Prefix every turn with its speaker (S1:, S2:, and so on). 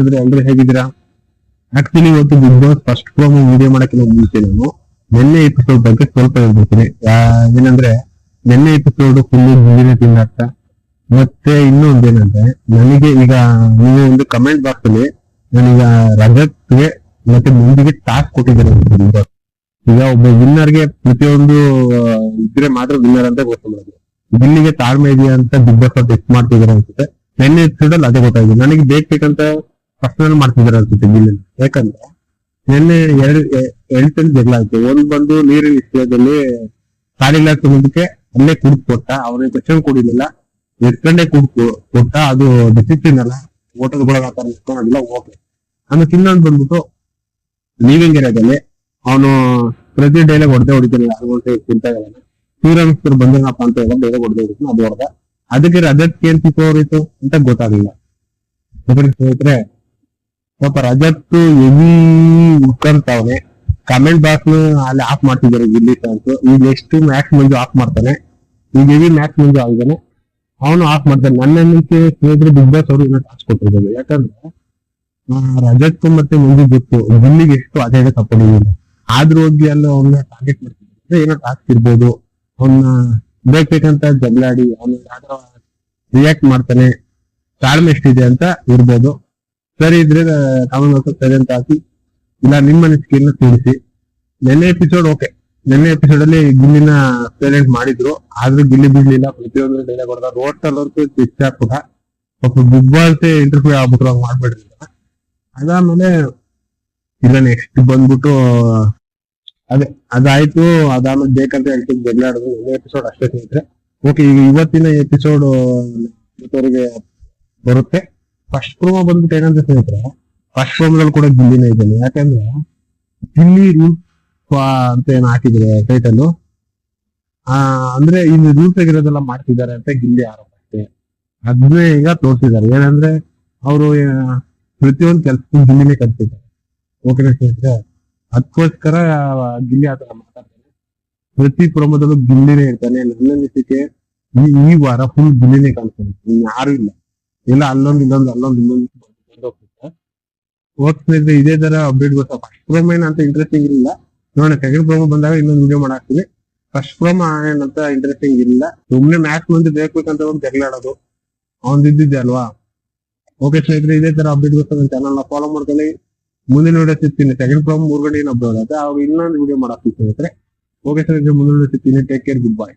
S1: ಇದ್ರೆ ಎಲ್ರು ಹೇಗಿದ್ದೀರಾ? ಆಕ್ಚುಲಿ ಇವತ್ತು big boss first promo video ಮಾಡಕ್ಕೆ ಮುಂಚೆ ನಾನು ನಿನ್ನೆ ಎಪಿಸೋಡ್ ಬಗ್ಗೆ ಸ್ವಲ್ಪ ಹೇಳ್ಬಿಡ್ತೀನಿ. ಏನಂದ್ರೆ ನಿನ್ನೆ ಎಪಿಸೋಡ್ ಫುಲ್ ಗಿಲ್ಲಿನೇ ತಿಂದಾಟ. ಮತ್ತೆ ಇನ್ನೊಂದೇನಂದ್ರೆ ನನಗೆ ಈಗ ನೀವು ಒಂದು ಕಮೆಂಟ್ ಬಾಕ್ಸ್ ಅಲ್ಲಿ ನಾನೀಗ ರಜತ್ಗೆ ಮತ್ತೆ ಮುಂದಿಗೆ ಟಾಸ್ಕ್ ಕೊಟ್ಟಿದ್ದಾರೆ ಬಿಗ್ ಬಾಸ್. ಈಗ ಒಬ್ಬ ವಿನ್ನರ್ಗೆ ಪ್ರತಿಯೊಂದು ಇದ್ರೆ ಮಾತ್ರ ವಿನ್ನರ್ ಅಂತ ಗೊತ್ತಾಗೋದು. ಗಿಲ್ಲಿಗೆ ತಾಳ್ಮೆ ಇದೆಯಾ ಅಂತ ಬಿಗ್ ಬಾಸ್ ಅವ್ರು ಟೆಸ್ಟ್ ಮಾಡ್ತಿದಾರೆ ಅನ್ಸುತ್ತೆ. ನಿನ್ನೆ ಎಪಿಸೋಡ್ ಅಲ್ಲಿ ಅದೇ ಗೊತ್ತಾಗಿದೆ. ನನಗೆ ಬೇಕಂತ ಪರ್ಸನಲ್ ಮಾಡ್ತಿದಾರೆ ಅನ್ಸುತ್ತೆ ಗಿಲ್ಲಿ. ಯಾಕಂದ್ರೆ ನಿನ್ನೆ ಎರಡು ಜಗಳ ಆಯ್ತು. ಒಂದ್ ಬಂದು ನೀರಿನ ವಿಷಯದಲ್ಲಿ ಖಾಲಿ ಗ್ಲಾಸ್ ಮುಂದಕ್ಕೆ ಅಲ್ಲೇ ಕುಡ್ದು ಕೊಟ್ಟ, ಅವ್ರಿಗೆ ಕ್ವಶನ್ ಕೊಡಿಲಿಲ್ಲ, ಎತ್ಕೊಂಡೆ ಕುಡ್ದು ಕೊಟ್ಟ. ಅದು ಡಿಸಿಪ್ಲಿನ್ ಅಲ್ಲ, ಓಟರ್ಗಳಾಗ ಆತರ ಇಟ್ಕೊಂಡಿಲ್ಲ. ಓಕೆ. ಆಮೇಲೆ ಇನ್ನೊಂದು ಬಂದ್ಬಿಟ್ಟು ಲೀವಿಂಗ್ ಏರಿಯಾದಲ್ಲಿ ಅವನು ಪ್ರತಿ ಡೈಲಾಗ್ ಹೊಡಿತಾನೆ. ಚಿಂತೆಗಳನ್ನ ಶ್ರೀರಾಮೇಶ್ವರ್ ಬಂದೇನಪ್ಪ ಅಂತ ಹೇಳಿ ಡೈಲಾಗ್ ಹೊಡೆದಿರ್ತಾನೆ, ಅದು ಹೊಡೆದ. ಅದಕ್ಕೆ ರಜತ್ ಏನ್ ಸಿಕ್ಕೋರಿತ್ತು ಅಂತ ಗೊತ್ತಾಗಲಿಲ್ಲ. ಸ್ನೇಹಿತರೆ, ಸ್ವಲ್ಪ ರಜತ್ ಹೆವಿ ಉಟ್ಕೊಂತಾವನೆ. ಕಮೆಂಟ್ ಬಾಕ್ಸ್ ಅಲ್ಲಿ ಆಫ್ ಮಾಡ್ತಿದ್ದಾರೆ ಗಿಲ್ಲಿ ಸಾಂಗ್ಸ್. ಈಗ ನೆಕ್ಸ್ಟ್ ಮ್ಯಾಕ್ಸ್ ಮಂಜು ಆಫ್ ಮಾಡ್ತಾನೆ. ಈಗ ಹೆವಿ ಮ್ಯಾಕ್ಸ್ ಮಂಜು ಆಗಿದ್ದಾನೆ, ಅವನು ಆಫ್ ಮಾಡ್ತಾನೆ. ನನ್ನ ನಂಬಿಕೆ ಸ್ನೇಹಿತರೆ ಬಿಗ್ ಬಾಸ್ ಅವರು ಇನ್ನೂ ಟಾಸ್ಕ್ ಕೊಟ್ಟಿದ್ದಾರೆ. ಯಾಕಂದ್ರೆ ರಜತ್ ಮತ್ತೆ ಮಂಜು ಗೊತ್ತು ಗಿಲ್ಲಿಗೆ ಎಷ್ಟು ಅದೇ ಸಪೋರ್ಟ್ ಇಲ್ಲ. ಆದ್ರೂ ಹೋಗಿ ಅಲ್ಲಿ ಅವನ್ನ ಟಾರ್ಗೆಟ್ ಮಾಡ್ತಿದ್ದಾರೆ. ಏನೋ ಟಾಸ್ಕ್ ಇರ್ಬೋದು, ಅವನ್ನ ಬೇಕಂತ ಜಗಳಾಡಿ ಅವನ ರಿಯಾಕ್ಟ್ ಮಾಡ್ತಾನೆ. ತಾಳ್ಮೆ ಎಷ್ಟಿದೆ ಅಂತ ಇರ್ಬೋದು. ಸರಿ ಇದ್ರೆ ಕಾಮೆಂಟ್ ಸರಿ ಅಂತ ಹಾಕಿ, ಇಲ್ಲ ನಿಮ್ಮ ಅನಿಸಿಕೆಯನ್ನ ತಿಳಿಸಿ. ನಿನ್ನೆ ಎಪಿಸೋಡ್ ಓಕೆ. ನಿನ್ನೆ ಎಪಿಸೋಡ್ ಅಲ್ಲಿ ಗಿಲ್ಲಿನ ಸೈಲೆಂಟ್ ಮಾಡಿದ್ರು, ಆದ್ರೂ ಗಿಲ್ಲಿ ಬಿಡ್ಲಿಲ್ಲ. ಪ್ರತಿಯೊಂದು ಡೈಲಾಗ್ ಹೊಡೆದ. ರೋಡ್ ಅಲ್ಲಂತೂ ಶಿಕ್ಷೆ ಹಾಕ್ಬಿಟ್ಟ. ಸ್ವಲ್ಪ ಬಿಗ್ ಬಾಸ್ ಇಂಟರ್ವ್ಯೂ ಆಗ್ಬಿಟ್ರು, ಹಂಗ್ ಮಾಡ್ಬೇಡ್ರಿ. ಅದಾದ್ಮೇಲೆ ಇಲ್ಲ ನೆಕ್ಸ್ಟ್ ಬಂದ್ಬಿಟ್ಟು ಅದಾಯ್ತು. ಅದಾದ್ಮೇಲೆ ಬೇಕಂತ ಹೇಳ್ತೀನಿ ಜಗಳಾಡೋದು. ಒಂದೇ ಎಪಿಸೋಡ್ ಅಷ್ಟೇ ಸ್ನೇಹಿತರೆ. ಓಕೆ, ಈಗ ಇವತ್ತಿನ ಎಪಿಸೋಡ್ ಇವತ್ತವರೆಗೆ ಬರುತ್ತೆ. ಫಸ್ಟ್ ಪ್ರೋಮೋ ಬಂದ್ಬಿಟ್ಟು ಏನಂತ ಸ್ನೇಹಿತರೆ, ಫಸ್ಟ್ ಪ್ರೋಮೋದಲ್ಲಿ ಕೂಡ ಗಿಲ್ಲಿನೇ ಇದ್ದಾನೆ. ಯಾಕಂದ್ರೆ ಗಿಲ್ಲಿ ರೂಲ್ಸ್ ಅಂತ ಏನು ಹಾಕಿದ್ರೆ ಟೈಟಲ್, ಅಂದ್ರೆ ಇಲ್ಲಿ ರೂಲ್ಸ್ ಆಗಿರೋದೆಲ್ಲ ಮಾಡ್ತಿದ್ದಾರೆ ಅಂತ ಗಿಲ್ಲಿ ಆರೋಪ ಅಷ್ಟೇ. ಅದನ್ನೇ ಈಗ ತೋರಿಸಿದ್ದಾರೆ. ಏನಂದ್ರೆ ಅವರು ಪ್ರತಿಯೊಂದು ಕೆಲಸಕ್ಕೂ ಗಿಲ್ಲಿನೇ ಕಲ್ತಿದ್ದಾರೆ. ಓಕೆನಾ ಸ್ನೇಹಿತರೆ? ಅದಕ್ಕೋಸ್ಕರ ಗಿಲ್ಲಿ ಆತರ ಮಾತಾಡ್ತಾನೆ. ಪ್ರತಿ ಪ್ರೋಮೋದಲ್ಲೂ ಗಿಲ್ಲಿನೇ ಇರ್ತಾನೆ. ನನ್ನ ಅನಿಸಿಕೆ ಈ ವಾರ ಫುಲ್ ಗಿಲ್ಲಿನೇ ಕಾಣ್ತಾನೆ, ಯಾರು ಇಲ್ಲ. ಇಲ್ಲ ಅಲ್ಲೊಂದು ಇನ್ನೊಂದು ಹೋಗ್ತಿರ್ತಾರೆ. ಸ್ನೇಹಿತರೆ, ಇದೇ ತರ ಅಪ್ಡೇಟ್ ಗೊತ್ತಾ. ಫಸ್ಟ್ ಪ್ರೋಮೋ ಏನಂತ ಇಂಟ್ರೆಸ್ಟಿಂಗ್ ಇರಲಿಲ್ಲ. ನೋಡೋಣ ಸೆಕೆಂಡ್ ಪ್ರೋಮೋ ಬಂದಾಗ ಇನ್ನೊಂದು ವಿಡಿಯೋ ಮಾಡಾಕ್ತೀವಿ. ಫಸ್ಟ್ ಪ್ರೋಮೋ ಏನಂತ ಇಂಟ್ರೆಸ್ಟಿಂಗ್ ಇರಲಿಲ್ಲ. ಸುಮ್ನೆ ಮ್ಯಾಚ್ ಮುಂದೆ ಬೇಕಂತ ಒಂದು ಜಗಳಾಡೋದು ಅವನ್ದಿದ್ದಿದ್ದೆ ಅಲ್ವಾ. ಓಕೆ ಸ್ನೇಹಿತರೆ, ಇದೇ ತರ ಅಪ್ಡೇಟ್ ಗೊತ್ತಾ ನನ್ನ ಚಾನಲ್ ಫಾಲೋ ಮಾಡ್ಕೊಳ್ಳಿ. ಮುಂದಿನ ವಿಡಿಯೋ ಸಿಗ್ತೀನಿ. ಸೆಕೆಂಡ್ ಪ್ರೋಮೋ 3 ಗಂಟೆಗೆ ಅಪ್ಲೋಡ್ ಆಗುತ್ತೆ, ಅವಾಗ ಇನ್ನೊಂದು ವಿಡಿಯೋ ಮಾಡಾಕ್ತೀವಿ ಸ್ನೇಹಿತರೆ. ಓಕೆ ಸ್ನೇಹಿತರೆ, ಮುಂದಿನ ವಿಡಿಯೋ ಸಿಗ್ತೀನಿ. Take care, good bye.